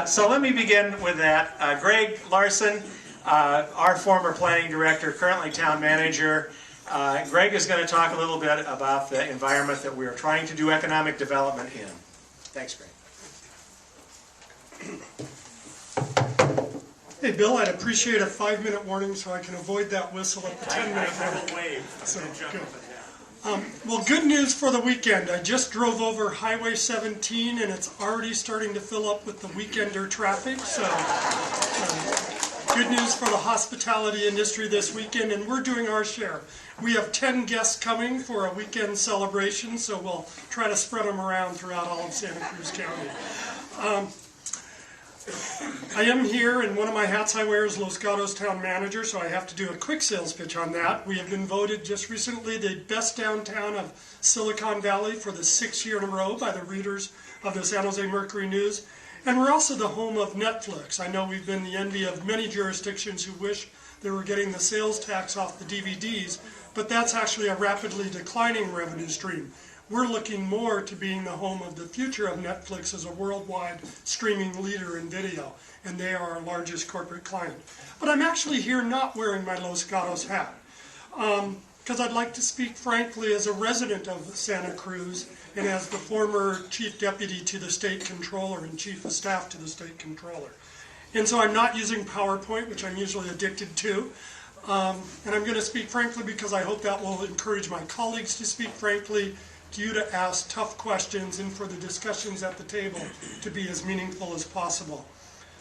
So let me begin with that. Greg Larson, our former planning director, currently town manager. Greg is going to talk a little bit about the environment that we are trying to do economic development in. Thanks, Greg. Hey, Bill, I'd appreciate a 5-minute warning so I can avoid that whistle at the 10-minute mark. So, good. Well, good news for the weekend. I just drove over Highway 17 and it's already starting to fill up with the weekender traffic. So good news for the hospitality industry this weekend, and we're doing our share. We have 10 guests coming for a weekend celebration, so we'll try to spread them around throughout all of Santa Cruz County. I am here, and one of my hats I wear is Los Gatos Town Manager, so I have to do a quick sales pitch on that. We have been voted just recently the best downtown of Silicon Valley for the 6th year in a row by the readers of the San Jose Mercury News. And we're also the home of Netflix. I know we've been the envy of many jurisdictions who wish they were getting the sales tax off the DVDs, but that's actually a rapidly declining revenue stream. We're looking more to being the home of the future of Netflix as a worldwide streaming leader in video, and they are our largest corporate client. But I'm actually here not wearing my Los Gatos hat, because I'd like to speak frankly as a resident of Santa Cruz and as the former chief deputy to the state controller and chief of staff to the state controller. And so I'm not using PowerPoint, which I'm usually addicted to. And I'm going to speak frankly because I hope that will encourage my colleagues to speak frankly, to you to ask tough questions, and for the discussions at the table to be as meaningful as possible.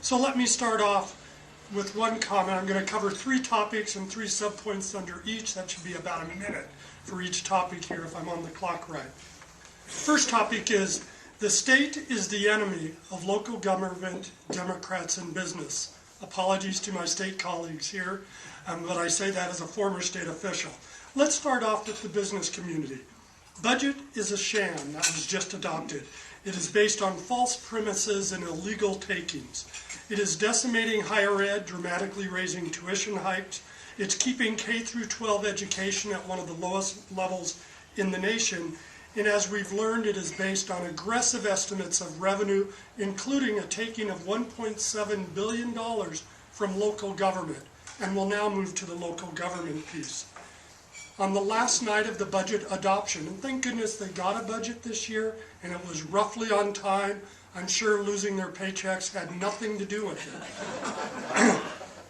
So let me start off with one comment. I'm going to cover 3 topics and 3 subpoints under each. That should be about a minute for each topic here if I'm on the clock right. First topic is the state is the enemy of local government, Democrats, and business. Apologies to my state colleagues here, but I say that as a former state official. Let's start off with the business community. Budget is a sham that was just adopted. It is based on false premises and illegal takings. It is decimating higher ed, dramatically raising tuition hikes. It's keeping K-12 education at one of the lowest levels in the nation. And as we've learned, it is based on aggressive estimates of revenue, including a taking of $1.7 billion from local government. And we'll now move to the local government piece. On the last night of the budget adoption, and thank goodness they got a budget this year, and it was roughly on time. I'm sure losing their paychecks had nothing to do with it.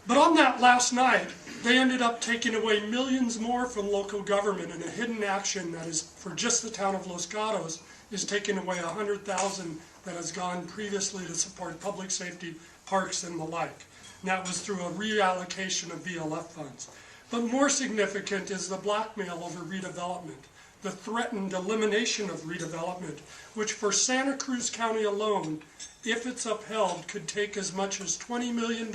But on that last night, they ended up taking away millions more from local government in a hidden action that is, for just the town of Los Gatos, is taking away $100,000 that has gone previously to support public safety, parks, and the like. And that was through a reallocation of VLF funds. But more significant is the blackmail over redevelopment, the threatened elimination of redevelopment, which for Santa Cruz County alone, if it's upheld, could take as much as $20 million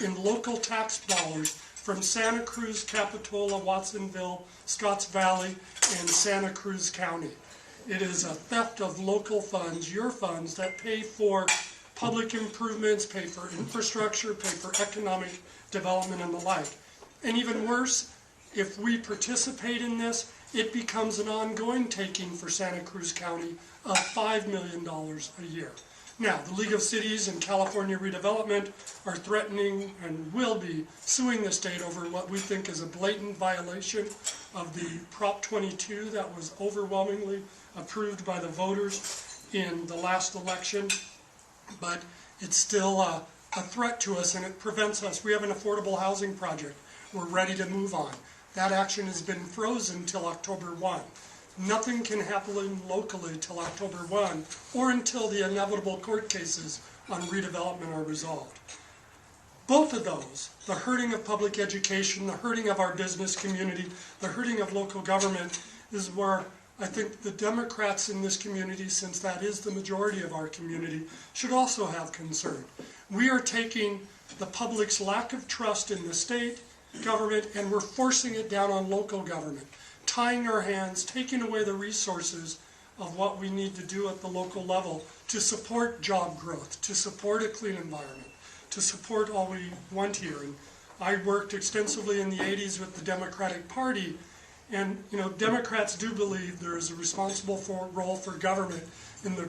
in local tax dollars from Santa Cruz, Capitola, Watsonville, Scotts Valley, and Santa Cruz County. It is a theft of local funds, your funds, that pay for public improvements, pay for infrastructure, pay for economic development, and the like. And even worse, if we participate in this, it becomes an ongoing taking for Santa Cruz County of $5 million a year. Now, the League of Cities and California Redevelopment are threatening and will be suing the state over what we think is a blatant violation of the Prop 22 that was overwhelmingly approved by the voters in the last election. But it's still a threat to us, and it prevents us. We have an affordable housing project. We're ready to move on. That action has been frozen till October 1. Nothing can happen locally till October 1 or until the inevitable court cases on redevelopment are resolved. Both of those, the hurting of public education, the hurting of our business community, the hurting of local government, is where I think the Democrats in this community, since that is the majority of our community, should also have concern. We are taking the public's lack of trust in the state government, and we're forcing it down on local government, tying our hands, taking away the resources of what we need to do at the local level to support job growth, to support a clean environment, to support all we want here. And I worked extensively in the 80s with the Democratic Party, and Democrats do believe there is a responsible role for government in the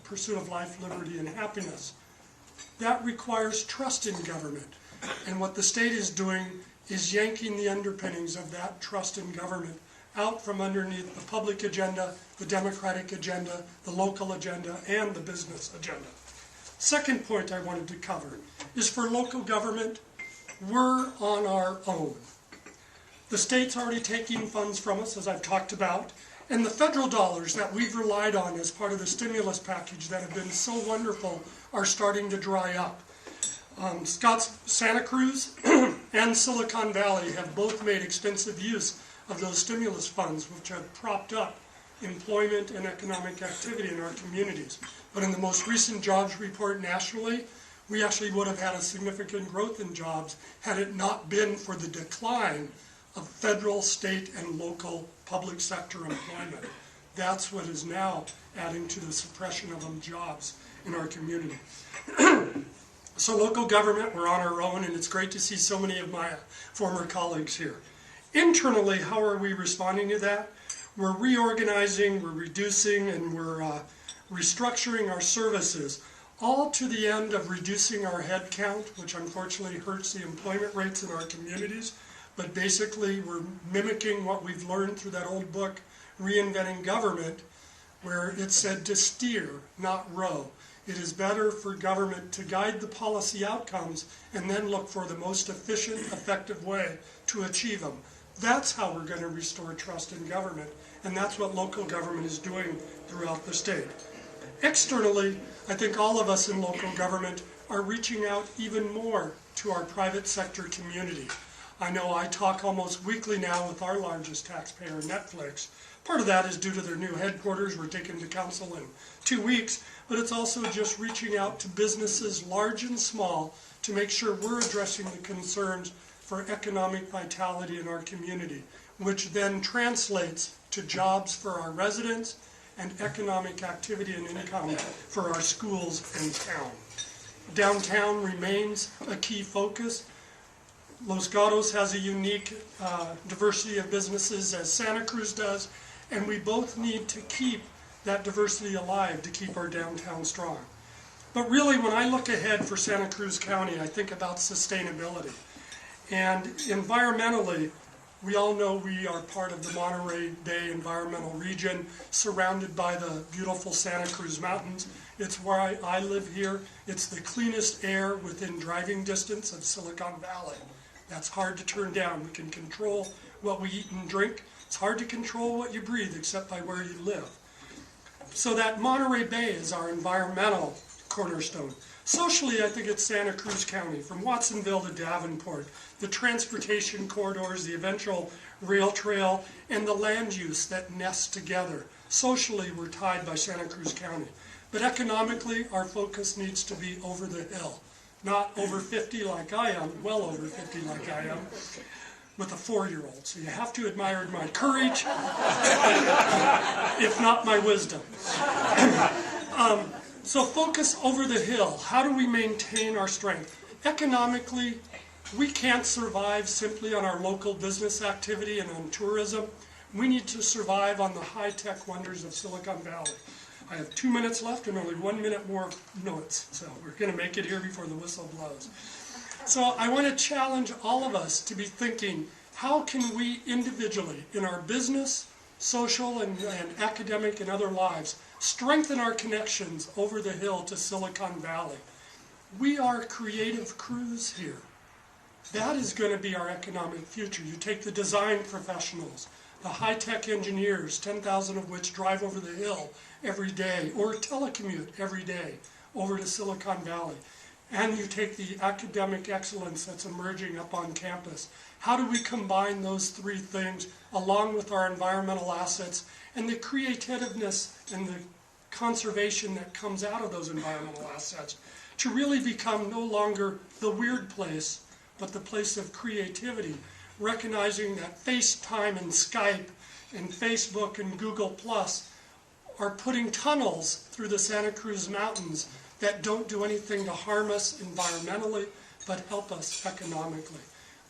pursuit of life, liberty, and happiness. That requires trust in government. And what the state is doing is yanking the underpinnings of that trust in government out from underneath the public agenda, the democratic agenda, the local agenda, and the business agenda. Second point I wanted to cover is for local government, we're on our own. The state's already taking funds from us, as I've talked about, and the federal dollars that we've relied on as part of the stimulus package that have been so wonderful are starting to dry up. Santa Cruz and Silicon Valley have both made extensive use of those stimulus funds, which have propped up employment and economic activity in our communities. But in the most recent jobs report nationally, we actually would have had a significant growth in jobs had it not been for the decline of federal, state, and local public sector employment. That's what is now adding to the suppression of jobs in our community. So local government, we're on our own, and it's great to see so many of my former colleagues here. Internally, how are we responding to that? We're reorganizing, we're reducing, and we're restructuring our services, all to the end of reducing our head count, which unfortunately hurts the employment rates in our communities. But basically, we're mimicking what we've learned through that old book, Reinventing Government, where it said to steer, not row. It is better for government to guide the policy outcomes and then look for the most efficient, effective way to achieve them. That's how we're going to restore trust in government, and that's what local government is doing throughout the state. Externally, I think all of us in local government are reaching out even more to our private sector community. I know I talk almost weekly now with our largest taxpayer, Netflix. Part of that is due to their new headquarters. We're taking to council in 2 weeks, but it's also just reaching out to businesses large and small to make sure we're addressing the concerns for economic vitality in our community, which then translates to jobs for our residents and economic activity and income for our schools and town. Downtown remains a key focus. Los Gatos has a unique diversity of businesses as Santa Cruz does, and we both need to keep that diversity alive to keep our downtown strong. But really, when I look ahead for Santa Cruz County, I think about sustainability. And environmentally, we all know we are part of the Monterey Bay environmental region, surrounded by the beautiful Santa Cruz Mountains. It's where I live here. It's the cleanest air within driving distance of Silicon Valley. That's hard to turn down. We can control what we eat and drink. It's hard to control what you breathe, except by where you live. So that Monterey Bay is our environmental cornerstone. Socially, I think it's Santa Cruz County, from Watsonville to Davenport, the transportation corridors, the eventual rail trail, and the land use that nests together. Socially, we're tied by Santa Cruz County. But economically, our focus needs to be over the hill. Not over 50 like I am, well over 50 like I am, with a 4-year-old. So you have to admire my courage, if not my wisdom. So focus over the hill. How do we maintain our strength? Economically, we can't survive simply on our local business activity and on tourism. We need to survive on the high-tech wonders of Silicon Valley. I have 2 minutes left and only 1 minute more notes, so we're going to make it here before the whistle blows. So I want to challenge all of us to be thinking, how can we individually, in our business, social, and academic and other lives, strengthen our connections over the hill to Silicon Valley? We are creative crews here. That is going to be our economic future. You take the design professionals, the high-tech engineers, 10,000 of which drive over the hill every day, or telecommute every day over to Silicon Valley. And you take the academic excellence that's emerging up on campus. How do we combine those three things along with our environmental assets and the creativeness and the conservation that comes out of those environmental assets to really become no longer the weird place, but the place of creativity, recognizing that FaceTime and Skype and Facebook and Google Plus are putting tunnels through the Santa Cruz Mountains that don't do anything to harm us environmentally, but help us economically.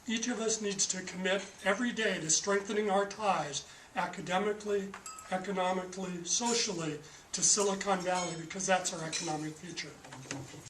Each of us needs to commit every day to strengthening our ties academically, economically, socially to Silicon Valley, because that's our economic future.